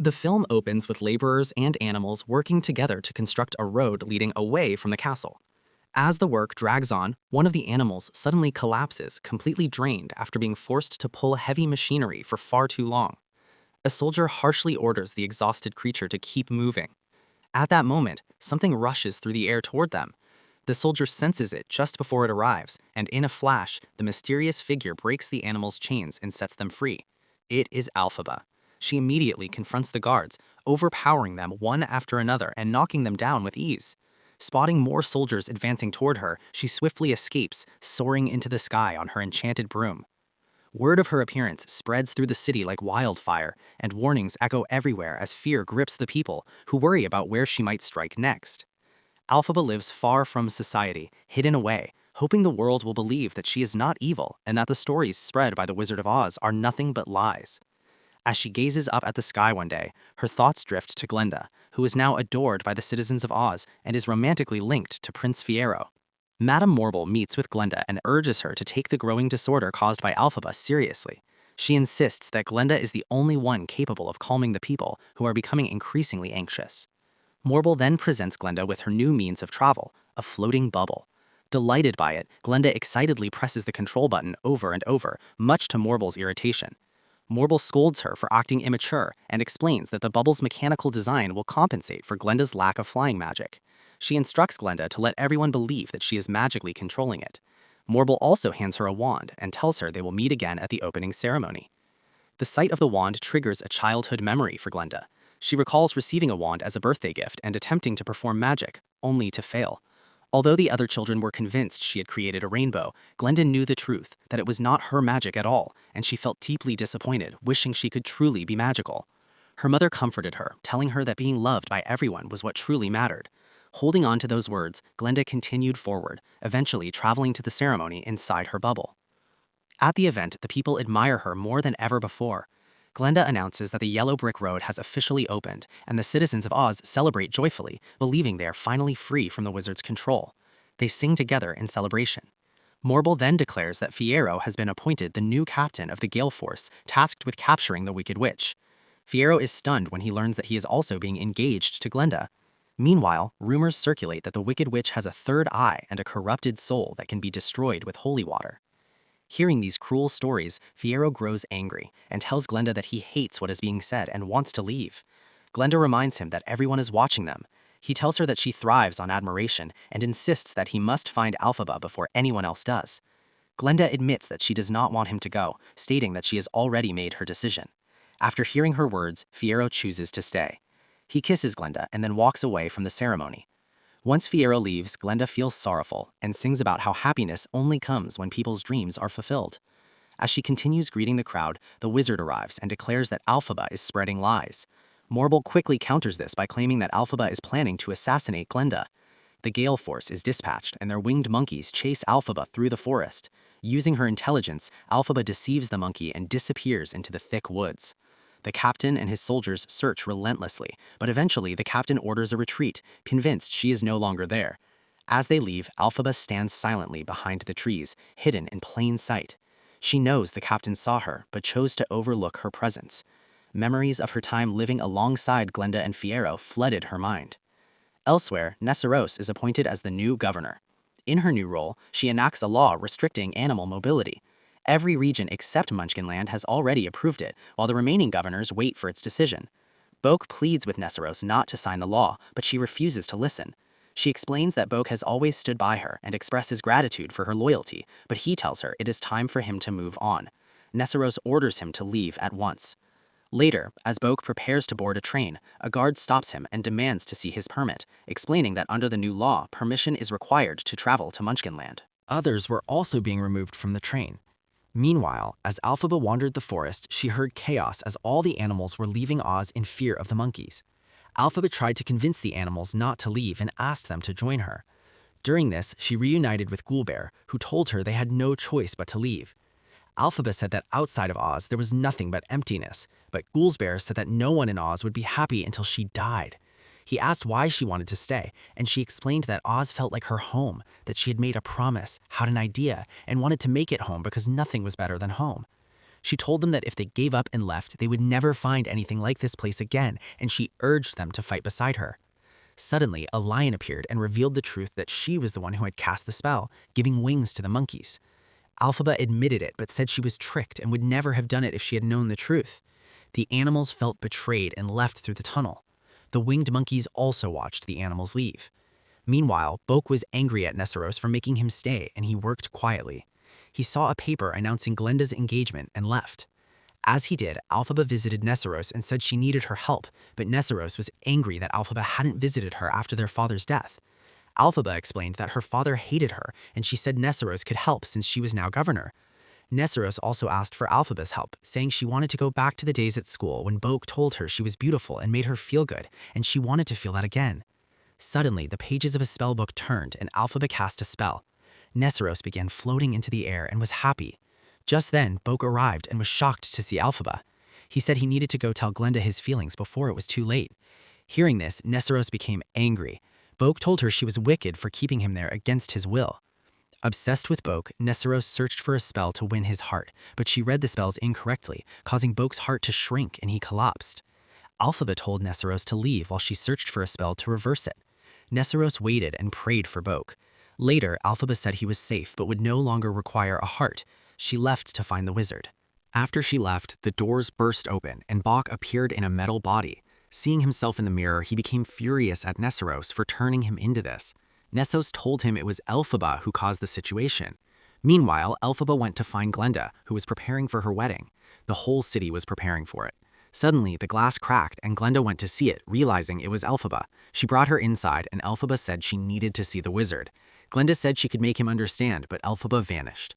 The film opens with laborers and animals working together to construct a road leading away from the castle. As the work drags on, one of the animals suddenly collapses, completely drained after being forced to pull heavy machinery for far too long. A soldier harshly orders the exhausted creature to keep moving. At that moment, something rushes through the air toward them. The soldier senses it just before it arrives, and in a flash, the mysterious figure breaks the animal's chains and sets them free. It is Alphaba. She immediately confronts the guards, overpowering them one after another and knocking them down with ease. Spotting more soldiers advancing toward her, she swiftly escapes, soaring into the sky on her enchanted broom. Word of her appearance spreads through the city like wildfire, and warnings echo everywhere as fear grips the people, who worry about where she might strike next. Alphaba lives far from society, hidden away, hoping the world will believe that she is not evil and that the stories spread by the Wizard of Oz are nothing but lies. As she gazes up at the sky one day, her thoughts drift to Glenda, who is now adored by the citizens of Oz and is romantically linked to Prince Fiero. Madame Morble meets with Glenda and urges her to take the growing disorder caused by Alphaba seriously. She insists that Glenda is the only one capable of calming the people, who are becoming increasingly anxious. Morble then presents Glenda with her new means of travel, a floating bubble. Delighted by it, Glenda excitedly presses the control button over and over, much to Morble's irritation. Morble scolds her for acting immature and explains that the bubble's mechanical design will compensate for Glenda's lack of flying magic. She instructs Glenda to let everyone believe that she is magically controlling it. Morble also hands her a wand and tells her they will meet again at the opening ceremony. The sight of the wand triggers a childhood memory for Glenda. She recalls receiving a wand as a birthday gift and attempting to perform magic, only to fail. Although the other children were convinced she had created a rainbow, Glenda knew the truth, that it was not her magic at all, and she felt deeply disappointed, wishing she could truly be magical. Her mother comforted her, telling her that being loved by everyone was what truly mattered. Holding on to those words, Glenda continued forward, eventually traveling to the ceremony inside her bubble. At the event, the people admire her more than ever before. Glenda announces that the yellow brick road has officially opened, and the citizens of Oz celebrate joyfully, believing they are finally free from the wizard's control. They sing together in celebration. Morble then declares that Fiero has been appointed the new captain of the Gale Force, tasked with capturing the Wicked Witch. Fiero is stunned when he learns that he is also being engaged to Glenda. Meanwhile, rumors circulate that the Wicked Witch has a third eye and a corrupted soul that can be destroyed with holy water. Hearing these cruel stories, Fiero grows angry and tells Glenda that he hates what is being said and wants to leave. Glenda reminds him that everyone is watching them. He tells her that she thrives on admiration and insists that he must find Alphaba before anyone else does. Glenda admits that she does not want him to go, stating that she has already made her decision. After hearing her words, Fiero chooses to stay. He kisses Glenda and then walks away from the ceremony. Once Fiero leaves, Glenda feels sorrowful and sings about how happiness only comes when people's dreams are fulfilled. As she continues greeting the crowd, the wizard arrives and declares that Alphaba is spreading lies. Morble quickly counters this by claiming that Alphaba is planning to assassinate Glenda. The Gale Force is dispatched and their winged monkeys chase Alphaba through the forest. Using her intelligence, Alphaba deceives the monkey and disappears into the thick woods. The captain and his soldiers search relentlessly, but eventually the captain orders a retreat, convinced she is no longer there. As they leave, Alphaba stands silently behind the trees, hidden in plain sight. She knows the captain saw her, but chose to overlook her presence. Memories of her time living alongside Glenda and Fiero flooded her mind. Elsewhere, Nessarose is appointed as the new governor. In her new role, she enacts a law restricting animal mobility. Every region except Munchkinland has already approved it, while the remaining governors wait for its decision. Boke pleads with Nessarose not to sign the law, but she refuses to listen. She explains that Boke has always stood by her and expresses gratitude for her loyalty, but he tells her it is time for him to move on. Nessarose orders him to leave at once. Later, as Boke prepares to board a train, a guard stops him and demands to see his permit, explaining that under the new law, permission is required to travel to Munchkinland. Others were also being removed from the train. Meanwhile, as Alphaba wandered the forest, she heard chaos as all the animals were leaving Oz in fear of the monkeys. Alphaba tried to convince the animals not to leave and asked them to join her. During this, she reunited with Ghoulbear, who told her they had no choice but to leave. Alphaba said that outside of Oz there was nothing but emptiness, but Ghoulbear said that no one in Oz would be happy until she died. He asked why she wanted to stay, and she explained that Oz felt like her home, that she had made a promise, had an idea, and wanted to make it home because nothing was better than home. She told them that if they gave up and left, they would never find anything like this place again, and she urged them to fight beside her. Suddenly, a lion appeared and revealed the truth that she was the one who had cast the spell, giving wings to the monkeys. Alphaba admitted it, but said she was tricked and would never have done it if she had known the truth. The animals felt betrayed and left through the tunnel. The winged monkeys also watched the animals leave. Meanwhile, Bok was angry at Nessarose for making him stay, and he worked quietly. He saw a paper announcing Glenda's engagement and left. As he did, Alphaba visited Nessarose and said she needed her help, but Nessarose was angry that Alphaba hadn't visited her after their father's death. Alphaba explained that her father hated her, and she said Nessarose could help since she was now governor. Nessarose also asked for Alphaba's help, saying she wanted to go back to the days at school when Bok told her she was beautiful and made her feel good, and she wanted to feel that again. Suddenly, the pages of a spellbook turned, and Alphaba cast a spell. Nessarose began floating into the air and was happy. Just then, Bok arrived and was shocked to see Alphaba. He said he needed to go tell Glenda his feelings before it was too late. Hearing this, Nessarose became angry. Bok told her she was wicked for keeping him there against his will. Obsessed with Bok, Nessarose searched for a spell to win his heart, but she read the spells incorrectly, causing Bok's heart to shrink and he collapsed. Alphaba told Nessarose to leave while she searched for a spell to reverse it. Nessarose waited and prayed for Bok. Later, Alphaba said he was safe but would no longer require a heart. She left to find the wizard. After she left, the doors burst open and Bok appeared in a metal body. Seeing himself in the mirror, he became furious at Nessarose for turning him into this. Nessos told him it was Elphaba who caused the situation. Meanwhile, Elphaba went to find Glenda, who was preparing for her wedding. The whole city was preparing for it. Suddenly, the glass cracked and Glenda went to see it, realizing it was Elphaba. She brought her inside and Elphaba said she needed to see the wizard. Glenda said she could make him understand, but Elphaba vanished.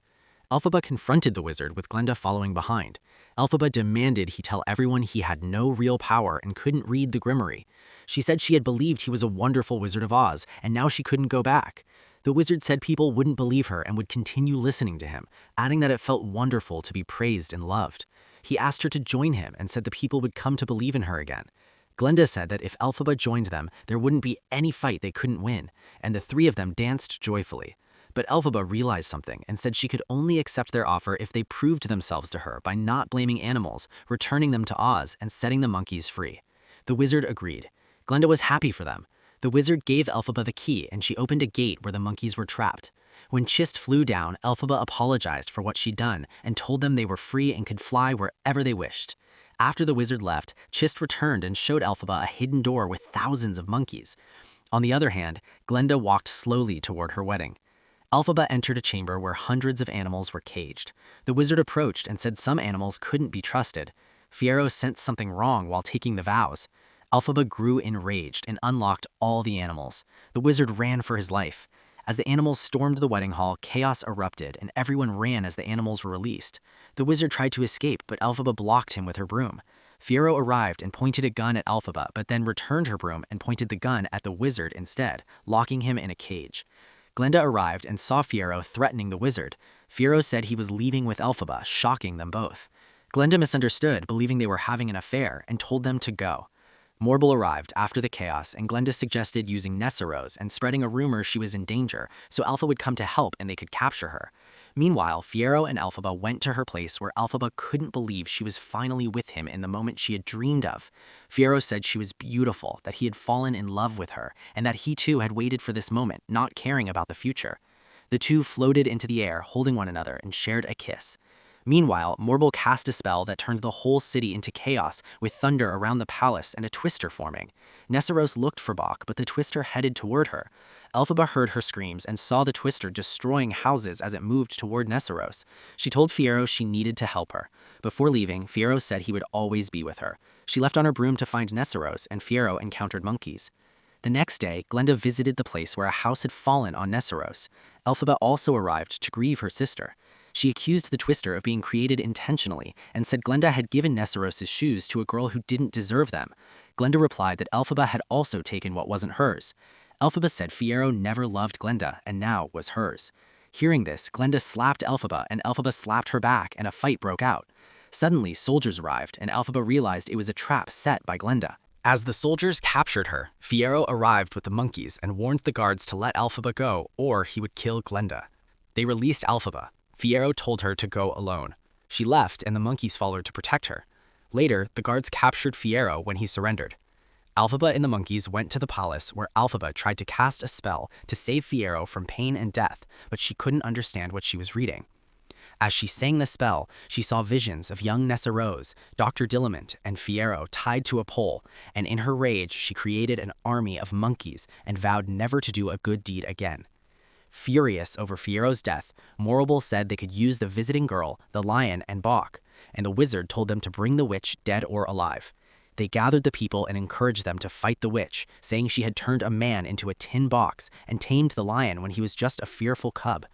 Elphaba confronted the wizard with Glenda following behind. Elphaba demanded he tell everyone he had no real power and couldn't read the grimoire. She said she had believed he was a wonderful Wizard of Oz, and now she couldn't go back. The wizard said people wouldn't believe her and would continue listening to him, adding that it felt wonderful to be praised and loved. He asked her to join him and said the people would come to believe in her again. Glenda said that if Elphaba joined them, there wouldn't be any fight they couldn't win, and the three of them danced joyfully. But Elphaba realized something and said she could only accept their offer if they proved themselves to her by not blaming animals, returning them to Oz, and setting the monkeys free. The wizard agreed. Glenda was happy for them. The wizard gave Elphaba the key and she opened a gate where the monkeys were trapped. When Chist flew down, Elphaba apologized for what she'd done and told them they were free and could fly wherever they wished. After the wizard left, Chist returned and showed Elphaba a hidden door with thousands of monkeys. On the other hand, Glenda walked slowly toward her wedding. Elphaba entered a chamber where hundreds of animals were caged. The wizard approached and said some animals couldn't be trusted. Fiyero sensed something wrong while taking the vows. Elphaba grew enraged and unlocked all the animals. The wizard ran for his life. As the animals stormed the wedding hall, chaos erupted and everyone ran as the animals were released. The wizard tried to escape, but Elphaba blocked him with her broom. Fiyero arrived and pointed a gun at Elphaba, but then returned her broom and pointed the gun at the wizard instead, locking him in a cage. Glenda arrived and saw Fiyero threatening the wizard. Fiyero said he was leaving with Elphaba, shocking them both. Glenda misunderstood, believing they were having an affair, and told them to go. Morble arrived after the chaos, and Glenda suggested using Nessarose and spreading a rumor she was in danger, so Alpha would come to help and they could capture her. Meanwhile, Fiyero and Elphaba went to her place where Elphaba couldn't believe she was finally with him in the moment she had dreamed of. Fiyero said she was beautiful, that he had fallen in love with her, and that he too had waited for this moment, not caring about the future. The two floated into the air, holding one another, and shared a kiss. Meanwhile, Morble cast a spell that turned the whole city into chaos, with thunder around the palace and a twister forming. Nessarose looked for Bok, but the twister headed toward her. Elphaba heard her screams and saw the twister destroying houses as it moved toward Nessarose. She told Fiyero she needed to help her. Before leaving, Fiyero said he would always be with her. She left on her broom to find Nessarose, and Fiyero encountered monkeys. The next day, Glenda visited the place where a house had fallen on Nessarose. Elphaba also arrived to grieve her sister. She accused the twister of being created intentionally and said Glenda had given Nessarose's shoes to a girl who didn't deserve them. Glenda replied that Elphaba had also taken what wasn't hers. Elphaba said Fiyero never loved Glenda and now was hers. Hearing this, Glenda slapped Elphaba and Elphaba slapped her back and a fight broke out. Suddenly, soldiers arrived and Elphaba realized it was a trap set by Glenda. As the soldiers captured her, Fiyero arrived with the monkeys and warned the guards to let Elphaba go or he would kill Glenda. They released Elphaba. Fiyero told her to go alone. She left and the monkeys followed to protect her. Later, the guards captured Fiero when he surrendered. Alphaba and the monkeys went to the palace where Alphaba tried to cast a spell to save Fiero from pain and death, but she couldn't understand what she was reading. As she sang the spell, she saw visions of young Nessa Rose, Dr. Dillamont, and Fiero tied to a pole, and in her rage she created an army of monkeys and vowed never to do a good deed again. Furious over Fiero's death, Morrible said they could use the visiting girl, the lion, and Bok, and the wizard told them to bring the witch dead or alive. They gathered the people and encouraged them to fight the witch, saying she had turned a man into a tin box and tamed the lion when he was just a fearful cub.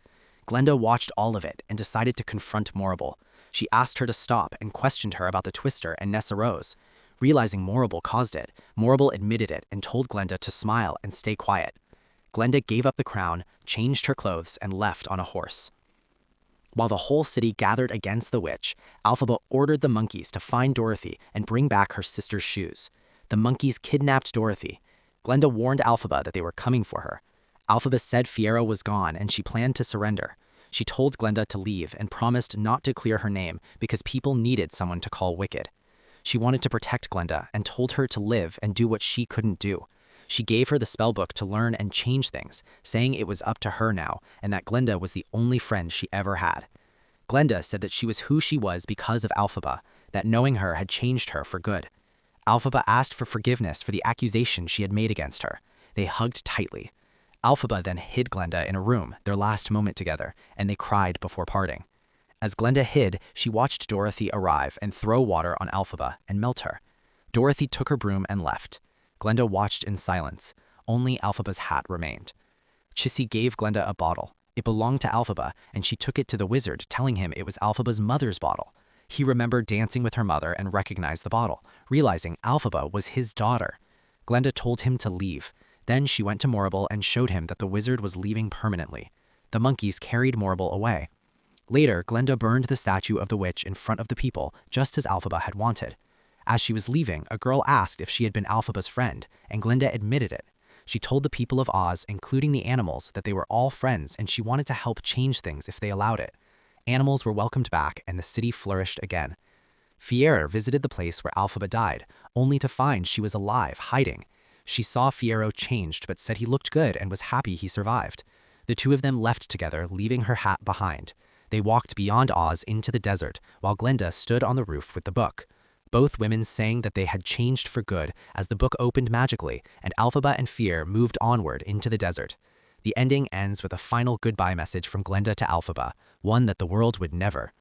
Glenda watched all of it and decided to confront Morrible. She asked her to stop and questioned her about the twister and Nessa Rose. Realizing Morrible caused it, Morrible admitted it and told Glenda to smile and stay quiet. Glenda gave up the crown, changed her clothes, and left on a horse. While the whole city gathered against the witch, Alphaba ordered the monkeys to find Dorothy and bring back her sister's shoes. The monkeys kidnapped Dorothy. Glenda warned Alphaba that they were coming for her. Alphaba said Fiero was gone and she planned to surrender. She told Glenda to leave and promised not to clear her name because people needed someone to call wicked. She wanted to protect Glenda and told her to live and do what she couldn't do. She gave her the spellbook to learn and change things, saying it was up to her now and that Glenda was the only friend she ever had. Glenda said that she was who she was because of Alphaba, that knowing her had changed her for good. Alphaba asked for forgiveness for the accusation she had made against her. They hugged tightly. Alphaba then hid Glenda in a room, their last moment together, and they cried before parting. As Glenda hid, she watched Dorothy arrive and throw water on Alphaba and melt her. Dorothy took her broom and left. Glenda watched in silence. Only Alphaba's hat remained. Chissy gave Glenda a bottle. It belonged to Alphaba, and she took it to the wizard, telling him it was Alphaba's mother's bottle. He remembered dancing with her mother and recognized the bottle, realizing Alphaba was his daughter. Glenda told him to leave. Then she went to Morrible and showed him that the wizard was leaving permanently. The monkeys carried Morrible away. Later, Glenda burned the statue of the witch in front of the people, just as Alphaba had wanted. As she was leaving, a girl asked if she had been Alphaba's friend, and Glenda admitted it. She told the people of Oz, including the animals, that they were all friends and she wanted to help change things if they allowed it. Animals were welcomed back and the city flourished again. Fiero visited the place where Alphaba died, only to find she was alive, hiding. She saw Fiero changed but said he looked good and was happy he survived. The two of them left together, leaving her hat behind. They walked beyond Oz into the desert, while Glenda stood on the roof with the book. Both women sang that they had changed for good as the book opened magically and Alphaba and Fiero moved onward into the desert. The ending ends with a final goodbye message from Glenda to Alphaba, one that the world would never